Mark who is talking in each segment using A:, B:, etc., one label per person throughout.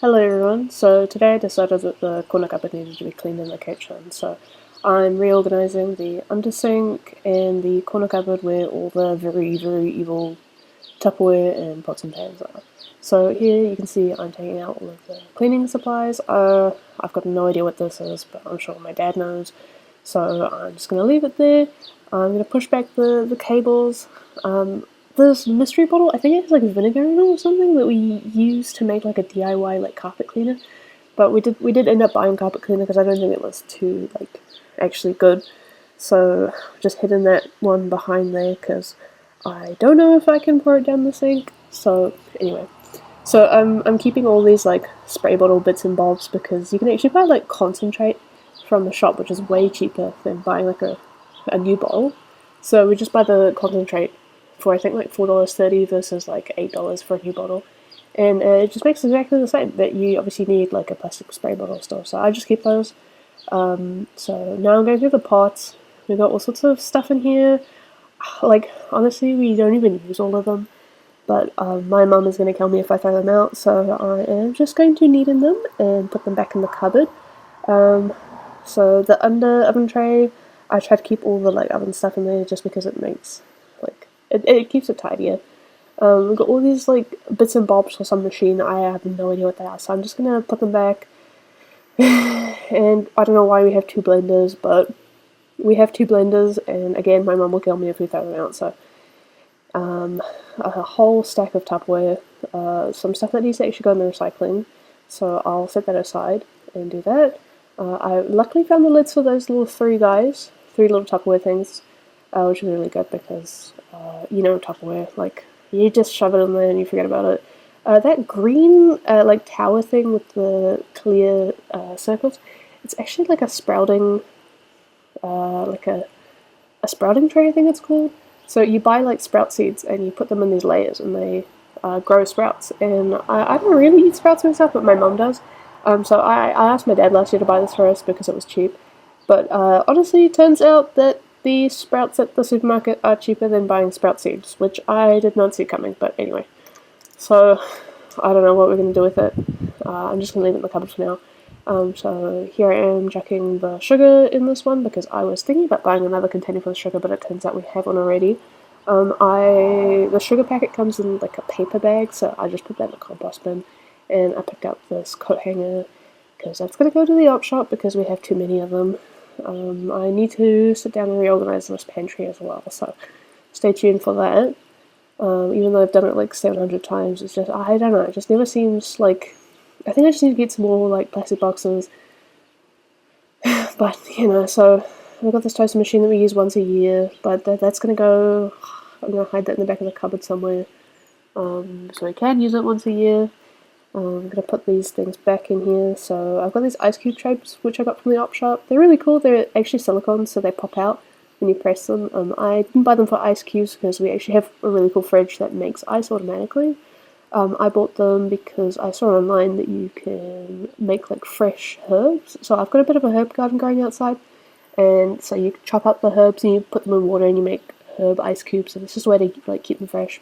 A: Hello everyone, so today I decided that the corner cupboard needed to be cleaned in the kitchen, so I'm reorganising the undersink and the corner cupboard where all the very evil Tupperware and pots and pans are. So here you can see I'm taking out all of the cleaning supplies. I've got no idea what this is, but I'm sure my dad knows, so I'm just going to leave it there. I'm going to push back the cables. This mystery bottle, I think it has like vinegar in it or something that we used to make like a DIY like carpet cleaner. But we did end up buying carpet cleaner because I don't think it was too like actually good. So just hidden that one behind there because I don't know if I can pour it down the sink. So anyway, so I'm keeping all these like spray bottle bits and bobs because you can actually buy like concentrate from the shop, which is way cheaper than buying like a new bottle. So we just buy the concentrate for I think like $4.30 versus like $8 for a new bottle, and it just makes exactly the same. But you obviously need like a plastic spray bottle still, so I just keep those. So now I'm going through the pots. We've got all sorts of stuff in here. Like honestly, we don't even use all of them. But my mum is going to kill me if I throw them out, so I am just going to neaten them and put them back in the cupboard. So the under oven tray, I try to keep all the like oven stuff in there just because it makes like it keeps it tidier. We've got all these like bits and bobs for some machine. I have no idea what they are, so I'm just gonna put them back. And I don't know why we have two blenders, but we have two blenders, and again, my mum will kill me if we throw them out. So, a whole stack of Tupperware, some stuff that needs to actually go in the recycling. So I'll set that aside and do that. I luckily found the lids for those little three little Tupperware things, which is really good because Tupperware, like you just shove it in there and you forget about it. That green like tower thing with the clear circles, it's actually like a sprouting, like a sprouting tray, I think it's called. So you buy like sprout seeds and you put them in these layers and they grow sprouts. And I don't really eat sprouts myself, but my mum does. So I asked my dad last year to buy this for us because it was cheap. But honestly, it turns out that the sprouts at the supermarket are cheaper than buying sprout seeds, which I did not see coming, but anyway. So, I don't know what we're going to do with it. I'm just going to leave it in the cupboard for now. So here I am chucking the sugar in this one because I was thinking about buying another container for the sugar, but it turns out we have one already. The sugar packet comes in like a paper bag, so I just put that in the compost bin. And I picked up this coat hanger because that's going to go to the op shop because we have too many of them. I need to sit down and reorganize this pantry as well, so stay tuned for that. Even though I've done it like 700 times, it's just, I don't know, it just never seems like, I think I just need to get some more like plastic boxes. But, so I've got this toaster machine that we use once a year, but that's going to go, I'm going to hide that in the back of the cupboard somewhere, so we can use it once a year. I'm going to put these things back in here. So I've got these ice cube trays, which I got from the op shop. They're really cool. They're actually silicone, so they pop out when you press them. I didn't buy them for ice cubes because we actually have a really cool fridge that makes ice automatically. I bought them because I saw online that you can make like fresh herbs. So I've got a bit of a herb garden growing outside, and so you chop up the herbs and you put them in water and you make herb ice cubes. And it's just a way to like keep them fresh.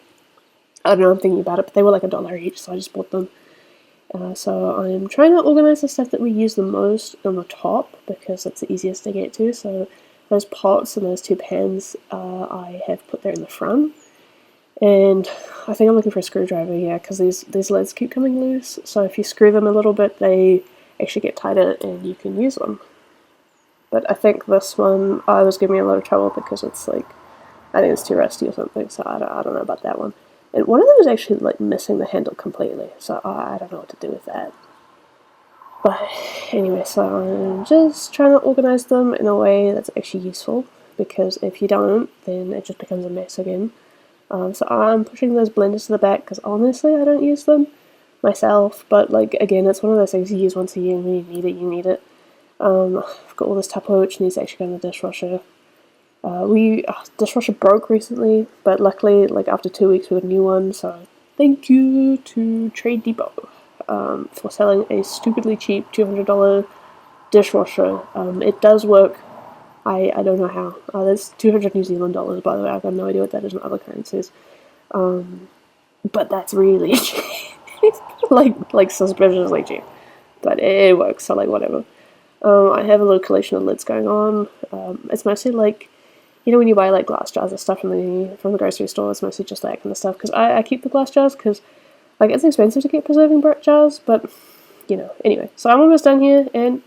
A: I don't know, I'm thinking about it, but they were like $1 each, so I just bought them. So I'm trying to organize the stuff that we use the most on the top because it's the easiest to get to. So those pots and those two pans I have put there in the front. And I think I'm looking for a screwdriver, yeah, because these lids keep coming loose. So if you screw them a little bit, they actually get tighter and you can use them. But I think this one was giving me a lot of trouble because it's like, I think it's too rusty or something, so I don't know about that one. And one of them is actually like missing the handle completely, so I don't know what to do with that. But anyway, so I'm just trying to organize them in a way that's actually useful, because if you don't, then it just becomes a mess again. So I'm pushing those blenders to the back because honestly I don't use them myself, but like again, it's one of those things you use once a year and when you need it, you need it. I've got all this Tupperware which needs to actually go in the dishwasher. Dishwasher broke recently, but luckily, like after 2 weeks, we got a new one. So thank you to Trade Depot for selling a stupidly cheap $200 dishwasher. It does work. I don't know how. That's 200 New Zealand dollars, by the way. I've got no idea what that is in other currencies. But that's really cheap. like suspiciously cheap, but it works. So like whatever. I have a little collection of lids going on. It's mostly like, you know, when you buy like glass jars of stuff from the grocery store, it's mostly just that kind of stuff. Because I keep the glass jars because like it's expensive to get preserving jars, but you know. Anyway, so I'm almost done here, and